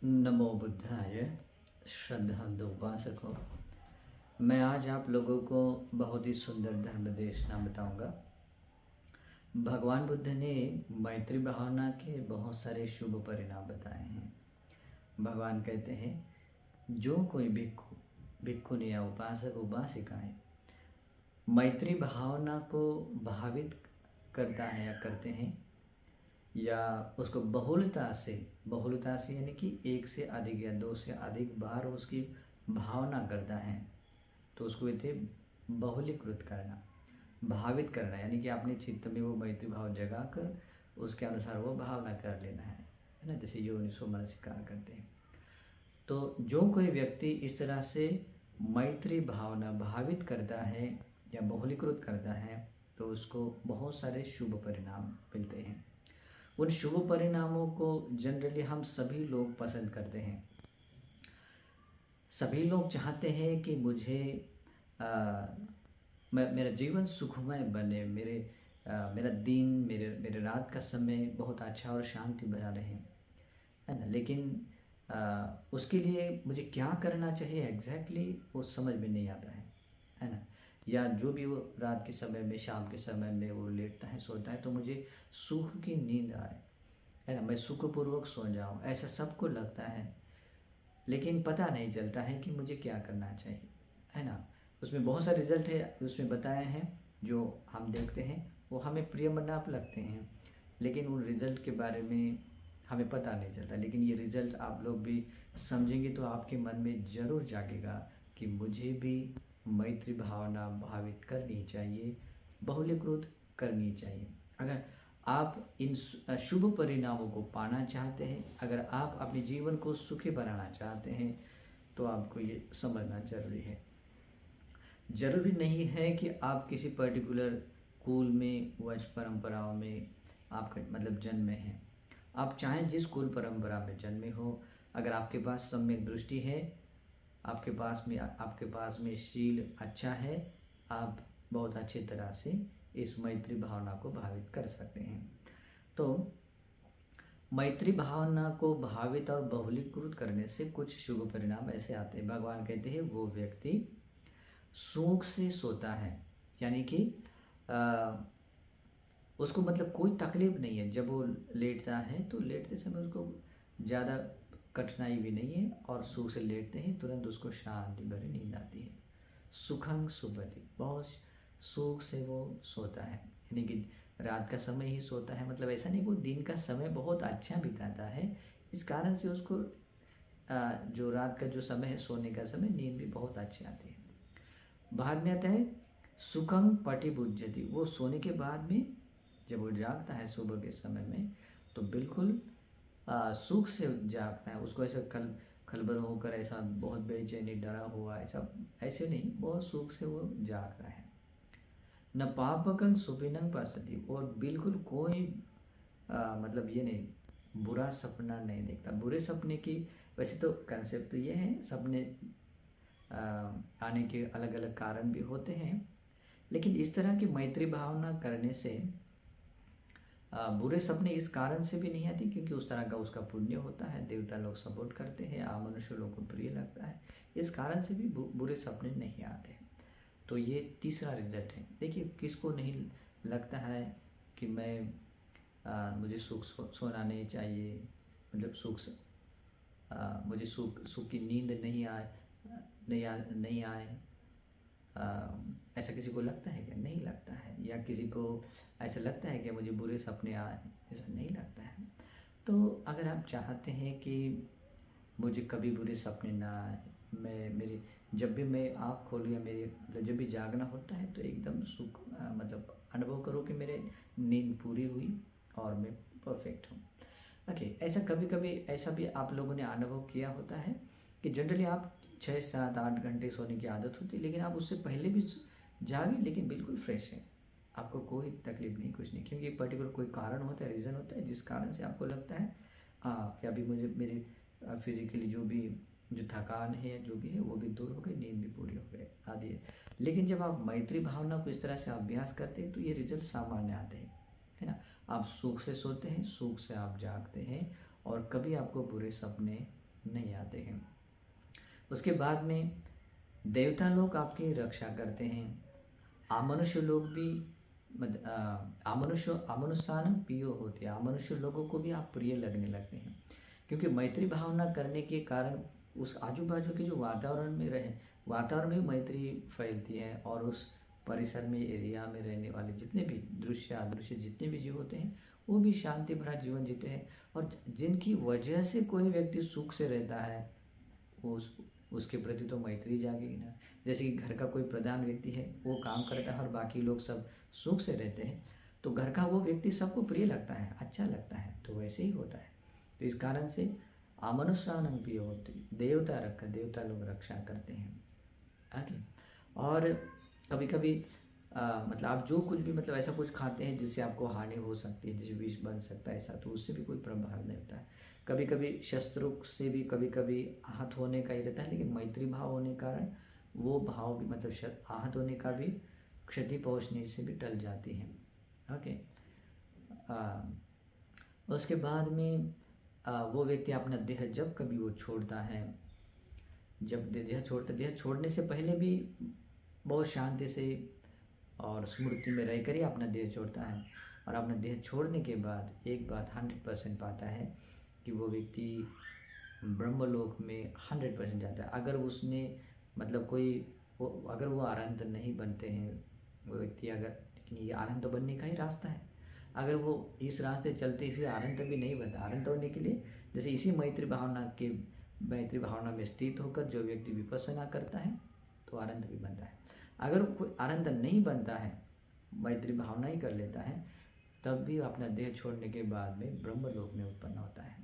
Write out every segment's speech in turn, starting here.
नमो बुद्धाय। श्रद्धांत उपासकों, मैं आज आप लोगों को बहुत ही सुंदर धर्म देशना बताऊंगा। भगवान बुद्ध ने मैत्री भावना के बहुत सारे शुभ परिणाम बताए हैं। भगवान कहते हैं, जो कोई भिक्खु भिक्खुनी या उपासक उपासिकाएं मैत्री भावना को भावित करता है या करते हैं, या उसको बहुलता से यानी कि एक से अधिक या दो से अधिक बार उसकी भावना करता है, तो उसको कहते बहुलीकृत करना, भावित करना, यानी कि अपने चित्त में वो मैत्री भाव जगा कर उसके अनुसार वो भावना कर लेना है ना, जैसे योनिसो मनसिकार करते हैं। तो जो कोई व्यक्ति इस तरह से मैत्री भावना भावित करता है या बहुलीकृत करता है, तो उसको बहुत सारे शुभ परिणाम मिलते हैं। उन शुभ परिणामों को जनरली हम सभी लोग पसंद करते हैं। सभी लोग चाहते हैं कि मुझे मेरा जीवन सुखमय बने, मेरा दिन, मेरे रात का समय बहुत अच्छा और शांति भरा रहे, है ना। लेकिन उसके लिए मुझे क्या करना चाहिए एग्जैक्टली वो समझ में नहीं आता है ना। या जो भी वो रात के समय में, शाम के समय में वो लेटता है, सोता है, तो मुझे सुख की नींद आए, है ना, मैं सुखपूर्वक सो जाऊं, ऐसा सबको लगता है। लेकिन पता नहीं चलता है कि मुझे क्या करना चाहिए, है ना। उसमें बहुत सारे रिजल्ट है, उसमें बताए हैं, जो हम देखते हैं वो हमें प्रिय मनाप लगते हैं, लेकिन उन रिजल्ट के बारे में हमें पता नहीं चलता। लेकिन ये रिजल्ट आप लोग भी समझेंगे तो आपके मन में ज़रूर जागेगा कि मुझे भी मैत्री भावना भावित करनी चाहिए, बहुलीकृत करनी चाहिए। अगर आप इन शुभ परिणामों को पाना चाहते हैं, अगर आप अपने जीवन को सुखी बनाना चाहते हैं, तो आपको ये समझना जरूरी है। जरूरी नहीं है कि आप किसी पर्टिकुलर कुल में, वंश परंपराओं में आपका मतलब जन्मे हैं। आप चाहें जिस कुल परंपरा में जन्मे हो, अगर आपके पास सम्यक दृष्टि है, आपके पास में शील अच्छा है, आप बहुत अच्छी तरह से इस मैत्री भावना को भावित कर सकते हैं। तो मैत्री भावना को भावित और बहुलीकृत करने से कुछ शुभ परिणाम ऐसे आते हैं। भगवान कहते हैं, वो व्यक्ति सुख से सोता है, यानी कि उसको मतलब कोई तकलीफ नहीं है। जब वो लेटता है तो लेटते समय उसको ज़्यादा कठिनाई भी नहीं है, और सुख से लेटते हैं तुरंत उसको शांति भरी नींद आती है। सुखंग सुपति, बहुत सुख से वो सोता है, यानी कि रात का समय ही सोता है। मतलब ऐसा नहीं, वो दिन का समय बहुत अच्छा बिताता है, इस कारण से उसको जो रात का जो समय है, सोने का समय, नींद भी बहुत अच्छी आती है। बाद में आता है सुखंग पटिभुज्यति, वो सोने के बाद में जब वो जागता है सुबह के समय में, तो बिल्कुल सुख से जागता है। उसको ऐसा खलबल होकर, ऐसा बहुत बेचैनी, डरा हुआ, ऐसे नहीं, बहुत सुख से वो जागता है। न पापकं सुपिनंग पश्यति, और बिल्कुल कोई मतलब ये नहीं, बुरा सपना नहीं देखता। बुरे सपने की वैसे तो कंसेप्ट तो ये है, सपने आने के अलग अलग कारण भी होते हैं, लेकिन इस तरह की मैत्री भावना करने से बुरे सपने इस कारण से भी नहीं आती क्योंकि उस तरह का उसका पुण्य होता है, देवता लोग सपोर्ट करते हैं, मनुष्य लोग को प्रिय लगता है, इस कारण से भी बुरे सपने नहीं आते। तो ये तीसरा रिजल्ट है। देखिए, किसको नहीं लगता है कि मुझे सोना नहीं चाहिए, मतलब मुझे सुख की नींद नहीं आए। ऐसा किसी को लगता है क्या? नहीं लगता है। या किसी को ऐसा लगता है कि मुझे बुरे सपने आए? ऐसा नहीं लगता है। तो अगर आप चाहते हैं कि मुझे कभी बुरे सपने ना आए, मेरी जब भी मैं आँख खोलूँ या मेरे मतलब जब भी जागना होता है, तो एकदम सुख मतलब अनुभव करो कि मेरे नींद पूरी हुई और मैं परफेक्ट हूँ। ओके, ऐसा कभी कभी ऐसा भी आप लोगों ने अनुभव किया होता है कि जनरली आप 6, 7, 8 घंटे सोने की आदत होती है, लेकिन आप उससे पहले भी जागे, लेकिन बिल्कुल फ्रेश है, आपको कोई तकलीफ नहीं, कुछ नहीं, क्योंकि पर्टिकुलर कोई कारण होता है, रीज़न होता है, जिस कारण से आपको लगता है कि अभी मुझे मेरी फिजिकली जो थकान है, जो भी है, वो भी दूर हो गई, नींद भी पूरी हो गई आदि है। लेकिन जब आप मैत्री भावना को इस तरह से अभ्यास करते हैं, तो ये रिजल्ट सामान्य आते हैं, है ना। आप सुख से सोते हैं, सुख से आप जागते हैं, और कभी आपको बुरे सपने नहीं आते हैं। उसके बाद में देवता लोग आपकी रक्षा करते हैं। अमनुष्य लोग भी अमनुष्यान प्रिय होते हैं, अमनुष्य लोगों को भी आप प्रिय लगने लगते हैं, क्योंकि मैत्री भावना करने के कारण उस आजू बाजू के जो वातावरण में मैत्री फैलती है, और उस परिसर में, एरिया में रहने वाले जितने भी दृश्य अदृश्य जितने भी जीव होते हैं वो भी शांति भरा जीवन जीते हैं। और जिनकी वजह से कोई व्यक्ति सुख से रहता है, उसके प्रति तो मैत्री जागेगी ना। जैसे कि घर का कोई प्रधान व्यक्ति है, वो काम करता है और बाकी लोग सब सुख से रहते हैं, तो घर का वो व्यक्ति सबको प्रिय लगता है, अच्छा लगता है, तो वैसे ही होता है। तो इस कारण से अमनुष्यानं प्रिय होते, देवता लोग रक्षा करते हैं आगे। और कभी कभी मतलब आप जो कुछ भी मतलब ऐसा कुछ खाते हैं जिससे आपको हानि हो सकती है, जैसे विष बन सकता है ऐसा, तो उससे भी कोई प्रभाव नहीं होता है। कभी कभी शत्रु से भी कभी कभी आहत होने का ही रहता है, लेकिन मैत्री भाव होने के कारण वो भाव भी मतलब आहत होने का भी, क्षति पहुंचने से भी टल जाती है। ओके। उसके बाद में वो व्यक्ति अपना देह जब कभी वो छोड़ता है, जब देह छोड़ने से पहले भी बहुत शांति से और स्मृति में रहकर ही अपना देह छोड़ता है, और अपना देह छोड़ने के बाद एक बात 100% पाता है कि वो व्यक्ति ब्रह्मलोक में 100% जाता है। अगर उसने मतलब अगर वो अरहंत नहीं बनते हैं वो व्यक्ति, अगर, लेकिन ये अरहंत बनने का ही रास्ता है, अगर वो इस रास्ते चलते हुए अरहंत भी नहीं बनता, अरहंत होने के लिए जैसे इसी मैत्री भावना में स्थित होकर जो व्यक्ति विपश्यना करता है तो अरहंत भी बनता है। अगर कोई अरहंत नहीं बनता है, मैत्री भावना ही कर लेता है, तब भी अपना देह छोड़ने के बाद में ब्रह्मलोक में उत्पन्न होता है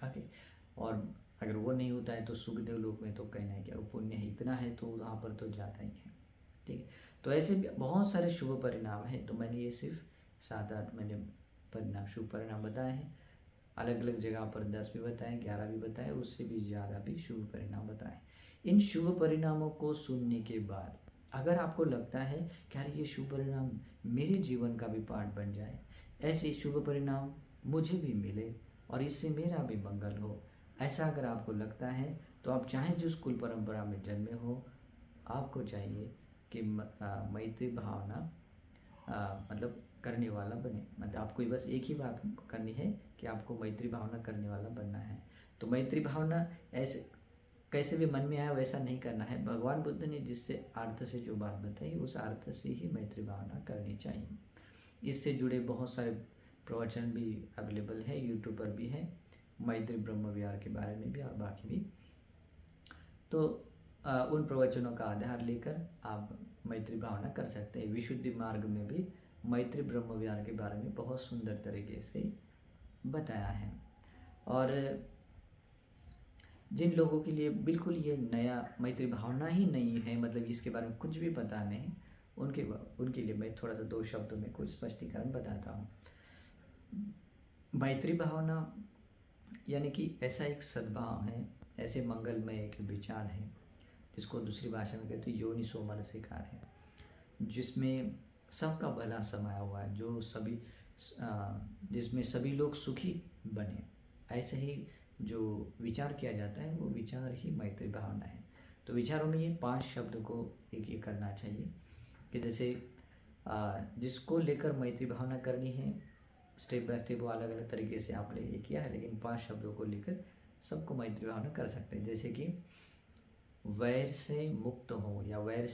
आगे। और अगर वो नहीं होता है तो सुखदेव लोक में तो कहना है क्या, वो पुण्य इतना है तो वहाँ पर तो जाता ही है। ठीक है, तो ऐसे भी बहुत सारे शुभ परिणाम हैं, तो मैंने ये सिर्फ 7-8 मैंने शुभ परिणाम बताए हैं। अलग अलग जगह पर 10 भी बताए, 11 भी बताए, उससे भी ज़्यादा भी शुभ परिणाम बताए। इन शुभ परिणामों को सुनने के बाद अगर आपको लगता है कि यार ये शुभ परिणाम मेरे जीवन का भी पार्ट बन जाए, ऐसे शुभ परिणाम मुझे भी मिले और इससे मेरा भी मंगल हो, ऐसा अगर आपको लगता है, तो आप चाहे जिस कुल परंपरा में जन्मे हो, आपको चाहिए कि मैत्री भावना मतलब करने वाला बने। मतलब आपको बस एक ही बात करनी है कि आपको मैत्री भावना करने वाला बनना है। तो मैत्री भावना ऐसे कैसे भी मन में आया वैसा नहीं करना है। भगवान बुद्ध ने जिससे अर्थ से जो बात बताई उस अर्थ से ही मैत्री भावना करनी चाहिए। इससे जुड़े बहुत सारे प्रवचन भी अवेलेबल है, यूट्यूब पर भी है, मैत्री ब्रह्म विहार के बारे में भी और बाकी भी। तो उन प्रवचनों का आधार लेकर आप मैत्री भावना कर सकते हैं। विशुद्धि मार्ग में भी मैत्री ब्रह्म विहार के बारे में बहुत सुंदर तरीके से बताया है। और जिन लोगों के लिए बिल्कुल ये नया मैत्री भावना ही नहीं है, मतलब इसके बारे में कुछ भी पता नहीं, उनके लिए मैं थोड़ा सा 2 शब्दों में कुछ स्पष्टीकरण बताता हूँ। मैत्री भावना यानी कि ऐसा एक सद्भाव है, ऐसे मंगलमय एक विचार है जिसको दूसरी भाषा में कहते हैं योनिसो मनसिकार है, जिसमें सबका भला समाया हुआ है, जिसमें सभी लोग सुखी बने, ऐसे ही जो विचार किया जाता है वो विचार ही मैत्री भावना है। तो विचारों में ये 5 शब्द को एक करना चाहिए कि जैसे जिसको लेकर मैत्री भावना करनी है, स्टेप बाय स्टेप वो अलग अलग तरीके से आपने ये किया है, लेकिन 5 शब्दों को लेकर सबको मैत्री भावना कर सकते हैं। जैसे कि वैर से मुक्त हो या वैर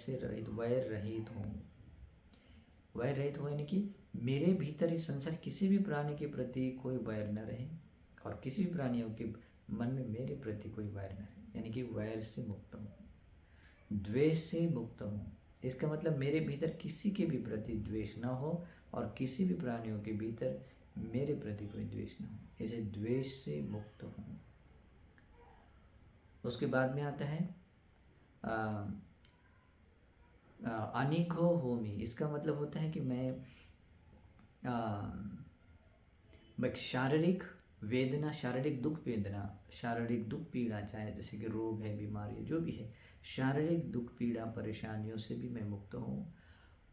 रहित हो यानी कि मेरे भीतर इस संसार किसी भी प्राणी के प्रति कोई वैर न रहे और किसी भी प्राणियों के मन में मेरे प्रति कोई वैर न रहे, यानी कि वैर से मुक्त हूँ। द्वेष से मुक्त हूँ, इसका मतलब मेरे भीतर किसी के भी प्रति द्वेष न हो और किसी भी प्राणियों के भीतर मेरे प्रति कोई द्वेष न हो, ऐसे द्वेष से मुक्त हूँ। उसके बाद में आता है अनिघो होमी, इसका मतलब होता है कि मैं शारीरिक वेदना, शारीरिक दुख पीड़ा, चाहे जैसे कि रोग है, बीमारी जो भी है, शारीरिक दुख पीड़ा परेशानियों से भी मैं मुक्त हूँ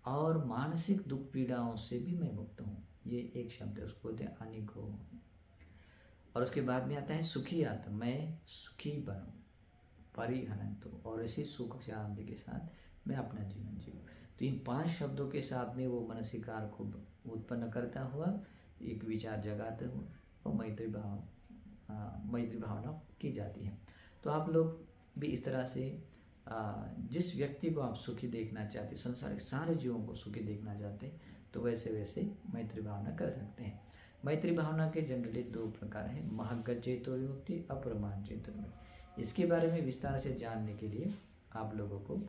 और मानसिक दुख पीड़ाओं से भी मैं मुक्त हूँ। ये एक शब्द है, उसको बोलते हैं अनिघो। और उसके बाद में आता है सुखी आत्मा, मैं सुखी बनूं, परिहरन्तु, और इसी सुख शांति के साथ मैं अपना जीवन जीऊँ। तो इन 5 शब्दों के साथ में वो मनसिकार को उत्पन्न करता हुआ एक विचार जगाते हुए और मैत्री भावना की जाती है। तो आप लोग भी इस तरह से जिस व्यक्ति को आप सुखी देखना चाहते, संसारिक सारे जीवों को सुखी देखना चाहते, तो वैसे वैसे मैत्री भावना कर सकते हैं। मैत्री भावना के जनरली 2 प्रकार हैं, महग्गत चेतोर्विमुक्ति, अप्रमाण चेतोर्विमुक्ति। इसके बारे में विस्तार से जानने के लिए आप लोगों को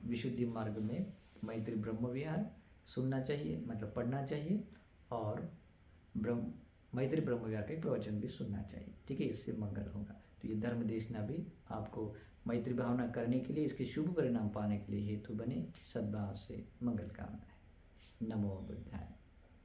विशुद्धि मार्ग में मैत्री ब्रह्म विहार सुनना चाहिए, मतलब पढ़ना चाहिए, और मैत्री ब्रह्म विहार के प्रवचन भी सुनना चाहिए। ठीक है, इससे मंगल होगा। तो ये धर्म देशना भी आपको मैत्री भावना करने के लिए, इसके शुभ परिणाम पाने के लिए हेतु बने। सद्भाव से मंगल कामना है। नमो बुद्धाय।